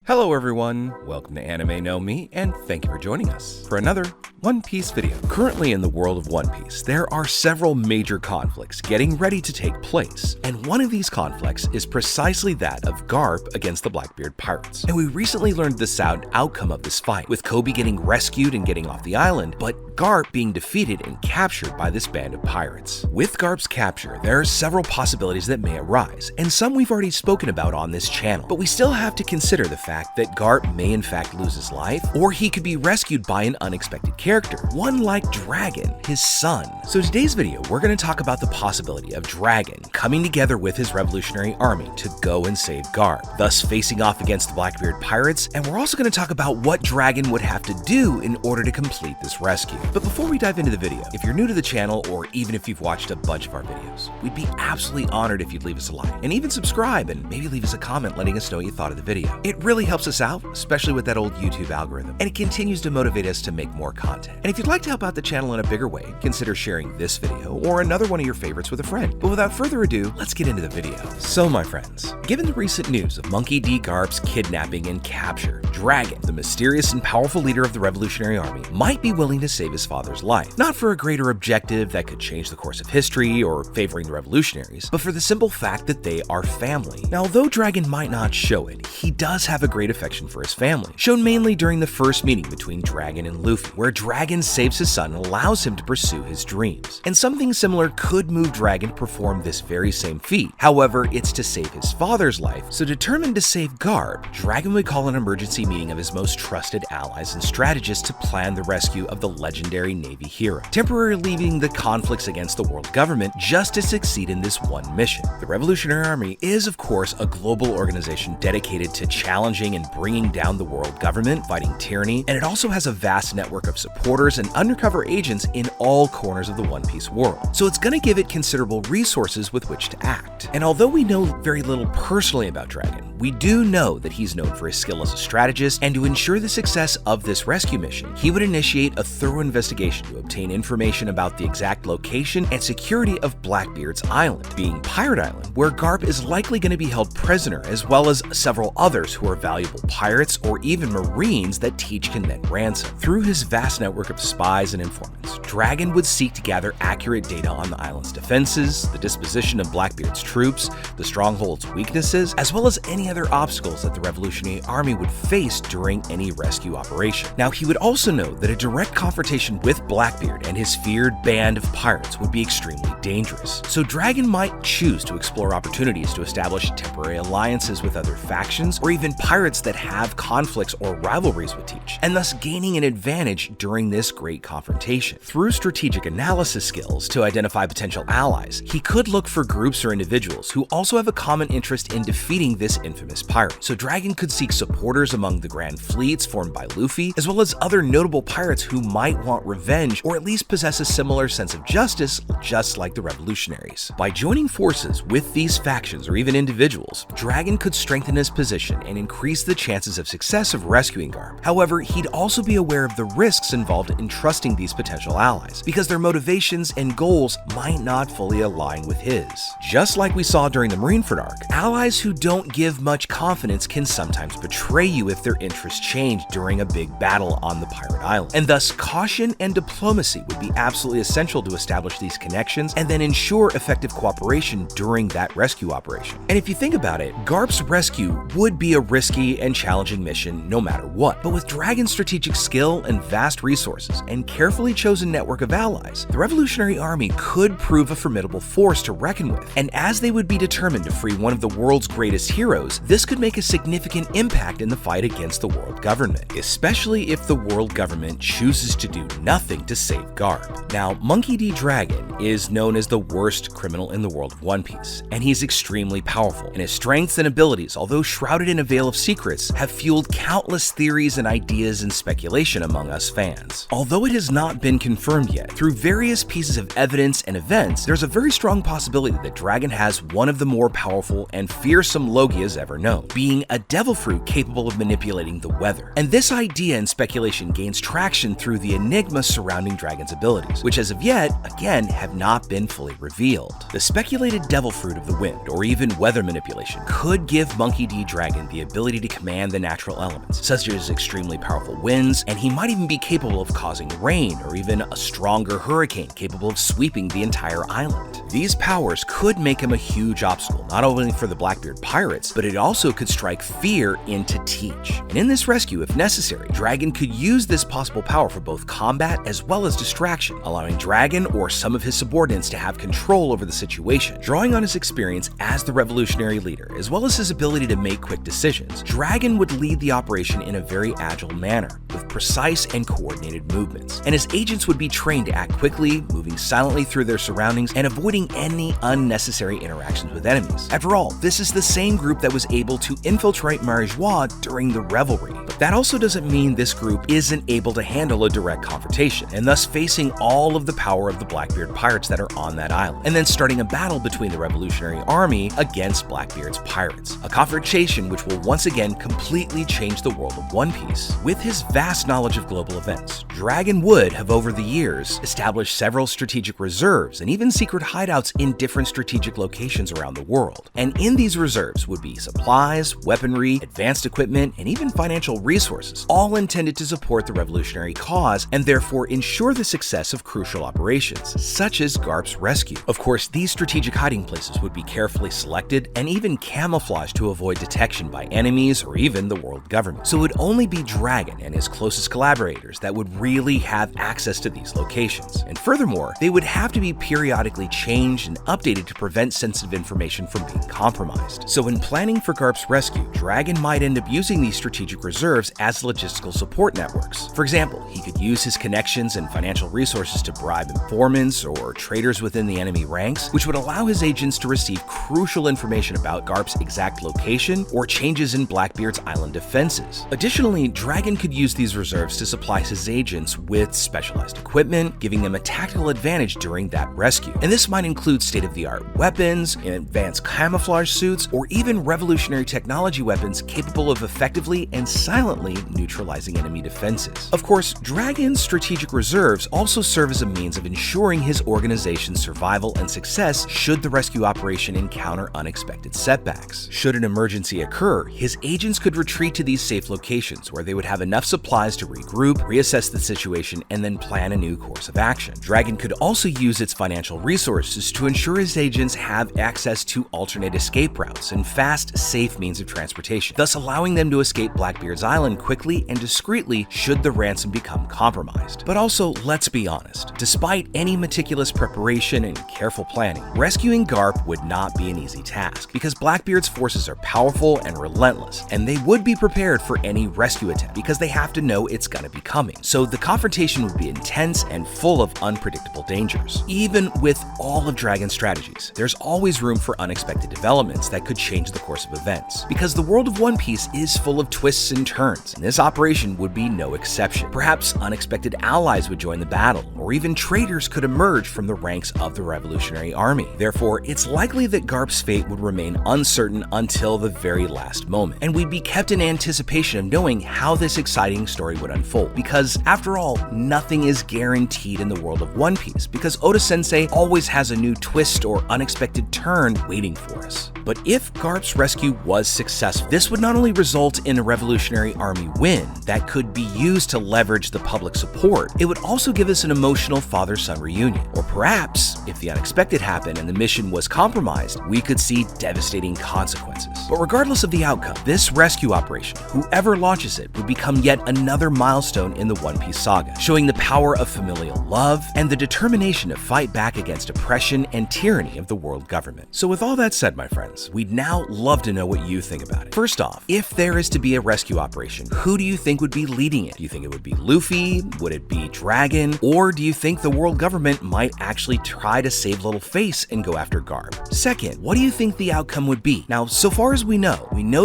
Hello everyone, welcome to Anime Know Me, and thank you for joining us for another One Piece video. Currently in the world of One Piece, there are several major conflicts getting ready to take place, and one of these conflicts is precisely that of Garp against the Blackbeard pirates. And we recently learned the sad outcome of this fight, with Koby getting rescued and getting off the island, but Garp being defeated and captured by this band of pirates. With Garp's capture, there are several possibilities that may arise, and some we've already spoken about on this channel, but we still have to consider the fact that Garp may in fact lose his life, or he could be rescued by an unexpected character, one like Dragon, his son. So today's video, we're going to talk about the possibility of Dragon coming together with his revolutionary army to go and save Garp, thus facing off against the Blackbeard pirates, and we're also going to talk about what Dragon would have to do in order to complete this rescue. But before we dive into the video, if you're new to the channel, or even if you've watched a bunch of our videos, we'd be absolutely honored if you'd leave us a like, and even subscribe, and maybe leave us a comment letting us know what you thought of the video. It really helps us out, especially with that old YouTube algorithm, and it continues to motivate us to make more content. And if you'd like to help out the channel in a bigger way, consider sharing this video or another one of your favorites with a friend. But without further ado, let's get into the video. So my friends, given the recent news of Monkey D. Garp's kidnapping and capture, Dragon, the mysterious and powerful leader of the Revolutionary Army, might be willing to save his father's life, not for a greater objective that could change the course of history or favoring the revolutionaries, but for the simple fact that they are family. Now, although Dragon might not show it, he does have a great affection for his family, shown mainly during the first meeting between Dragon and Luffy, where Dragon saves his son and allows him to pursue his dreams. And something similar could move Dragon to perform this very same feat. However, it's to save his father's life, so determined to save Garp, Dragon would call an emergency meeting of his most trusted allies and strategists to plan the rescue of the legendary Navy hero, temporarily leaving the conflicts against the world government just to succeed in this one mission. The Revolutionary Army is, of course, a global organization dedicated to challenging and bringing down the world government, fighting tyranny, and it also has a vast network of supporters and undercover agents in all corners of the One Piece world. So it's going to give it considerable resources with which to act. And although we know very little personally about Dragon, we do know that he's known for his skill as a strategist, and to ensure the success of this rescue mission, he would initiate a thorough investigation to obtain information about the exact location and security of Blackbeard's island, being Pirate Island, where Garp is likely going to be held prisoner, as well as several others who are valuable pirates or even marines that Teach can then ransom. Through his vast network of spies and informants, Dragon would seek to gather accurate data on the island's defenses, the disposition of Blackbeard's troops, the stronghold's weaknesses, as well as any other obstacles that the Revolutionary Army would face during any rescue operation. Now, he would also know that a direct confrontation with Blackbeard and his feared band of pirates would be extremely dangerous. So Dragon might choose to explore opportunities to establish temporary alliances with other factions, or even pirates that have conflicts or rivalries with Teach, and thus gaining an advantage during this great confrontation. Through strategic analysis skills to identify potential allies, he could look for groups or individuals who also have a common interest in defeating this infamous pirate. So Dragon could seek supporters among the grand fleets formed by Luffy, as well as other notable pirates who might want revenge or at least possess a similar sense of justice, just like the revolutionaries. By joining forces with these factions or even individuals, Dragon could strengthen his position and increase the chances of success of rescuing Garp. However, he'd also be aware of the risks involved in trusting these potential allies, because their motivations and goals might not fully align with his. Just like we saw during the Marineford arc, allies who don't give much confidence can sometimes betray you if their interests change during a big battle on the pirate island, and thus caution and diplomacy would be absolutely essential to establish these connections and then ensure effective cooperation during that rescue operation. And if you think about it, Garp's rescue would be a risky and challenging mission no matter what, but with Dragon's strategic skill and vast resources and carefully chosen network of allies, the Revolutionary Army could prove a formidable force to reckon with. And as they would be determined to free one of the world's greatest heroes, this could make a significant impact in the fight against the world government, especially if the world government chooses to do nothing to save Garp. Now, Monkey D. Dragon is known as the worst criminal in the world of One Piece, and he's extremely powerful, and his strengths and abilities, although shrouded in a veil of secrets, have fueled countless theories and ideas and speculation among us fans. Although it has not been confirmed yet, through various pieces of evidence and events, there's a very strong possibility that Dragon has one of the more powerful and fearsome Logias ever ever known, being a devil fruit capable of manipulating the weather. And this idea and speculation gains traction through the enigma surrounding Dragon's abilities, which as of yet, again, have not been fully revealed. The speculated devil fruit of the wind, or even weather manipulation, could give Monkey D. Dragon the ability to command the natural elements, such as extremely powerful winds, and he might even be capable of causing rain, or even a stronger hurricane capable of sweeping the entire island. These powers could make him a huge obstacle, not only for the Blackbeard pirates, but it also could strike fear into Teach. And in this rescue, if necessary, Dragon could use this possible power for both combat as well as distraction, allowing Dragon or some of his subordinates to have control over the situation. Drawing on his experience as the revolutionary leader, as well as his ability to make quick decisions, Dragon would lead the operation in a very agile manner, with precise and coordinated movements. And his agents would be trained to act quickly, moving silently through their surroundings and avoiding any unnecessary interactions with enemies. After all, this is the same group that was able to infiltrate Marijois during the revelry. But that also doesn't mean this group isn't able to handle a direct confrontation, and thus facing all of the power of the Blackbeard pirates that are on that island, and then starting a battle between the Revolutionary Army against Blackbeard's pirates. A confrontation which will once again completely change the world of One Piece. With his vast knowledge of global events, Dragon would have over the years established several strategic reserves and even secret hideouts in different strategic locations around the world. And in these reserves would be supplies, weaponry, advanced equipment, and even financial resources, all intended to support the revolutionary cause and therefore ensure the success of crucial operations, such as Garp's rescue. Of course, these strategic hiding places would be carefully selected and even camouflaged to avoid detection by enemies or even the world government. So it would only be Dragon and his closest collaborators that would really have access to these locations. And furthermore, they would have to be periodically changed and updated to prevent sensitive information from being compromised. So when planning for Garp's rescue, Dragon might end up using these strategic reserves as logistical support networks. For example, he could use his connections and financial resources to bribe informants or traders within the enemy ranks, which would allow his agents to receive crucial information about Garp's exact location or changes in Blackbeard's island defenses. Additionally, Dragon could use these reserves to supply his agents with specialized equipment, giving them a tactical advantage during that rescue. And this might include state-of-the-art weapons, advanced camouflage suits, or even revolutionary technology weapons capable of effectively and silently neutralizing enemy defenses. Of course, Dragon's strategic reserves also serve as a means of ensuring his organization's survival and success should the rescue operation encounter unexpected setbacks. Should an emergency occur, his agents could retreat to these safe locations where they would have enough supplies to regroup, reassess the situation, and then plan a new course of action. Dragon could also use its financial resources to ensure his agents have access to alternate escape routes and fast, safe means of transportation, thus allowing them to escape Blackbeard's island quickly and discreetly should the ransom become compromised. But also, let's be honest, despite any meticulous preparation and careful planning, rescuing Garp would not be an easy task, because Blackbeard's forces are powerful and relentless, and they would be prepared for any rescue attempt because they have to know it's gonna be coming. So the confrontation would be intense and full of unpredictable dangers. Even with all of Dragon's strategies, there's always room for unexpected developments that could change the course of events, because the world of One Piece is full of twists and turns, and this operation would be no exception. Perhaps unexpected allies would join the battle, or even traitors could emerge from the ranks of the Revolutionary Army. Therefore, it's likely that Garp's fate would remain uncertain until the very last moment, and we'd be kept in anticipation of knowing how this exciting story would unfold, because after all, nothing is guaranteed in the world of One Piece, because Oda-sensei always has a new twist or unexpected turn waiting for us. But if Garp's rescue was successful, this would not only result in a Revolutionary Army win that could be used to leverage the public support, it would also give us an emotional father-son reunion. Or perhaps, if the unexpected happened and the mission was compromised, we could see devastating consequences. But regardless of the outcome, this rescue operation, whoever launches it, would become yet another milestone in the One Piece saga, showing the power of familial love and the determination to fight back against oppression and tyranny of the world government. So with all that said, my friends, we'd now love to know what you think about it. First off, if there is to be a rescue operation operation, who do you think would be leading it? Do you think it would be Luffy? Would it be Dragon? Or do you think the world government might actually try to save Little Face and go after Garp? Second, what do you think the outcome would be? Now, so far as we know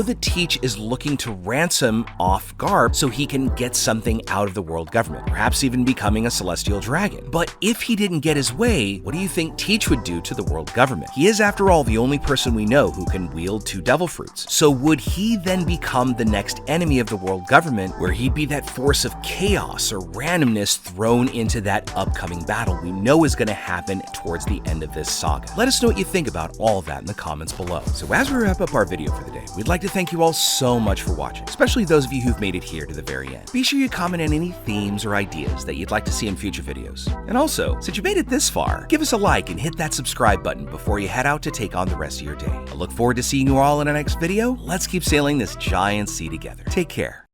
that Teach is looking to ransom off Garp so he can get something out of the world government, perhaps even becoming a celestial dragon. But if he didn't get his way, what do you think Teach would do to the world government? He is, after all, the only person we know who can wield 2 devil fruits. So would he then become the next enemy of the world government, where he'd be that force of chaos or randomness thrown into that upcoming battle we know is going to happen towards the end of this saga? Let us know what you think about all of that in the comments below. So as we wrap up our video for the day, we'd like to thank you all so much for watching, especially those of you who've made it here to the very end. Be sure you comment on any themes or ideas that you'd like to see in future videos. And also, since you made it this far, give us a like and hit that subscribe button before you head out to take on the rest of your day. I look forward to seeing you all in our next video. Let's keep sailing this giant sea together. Take care.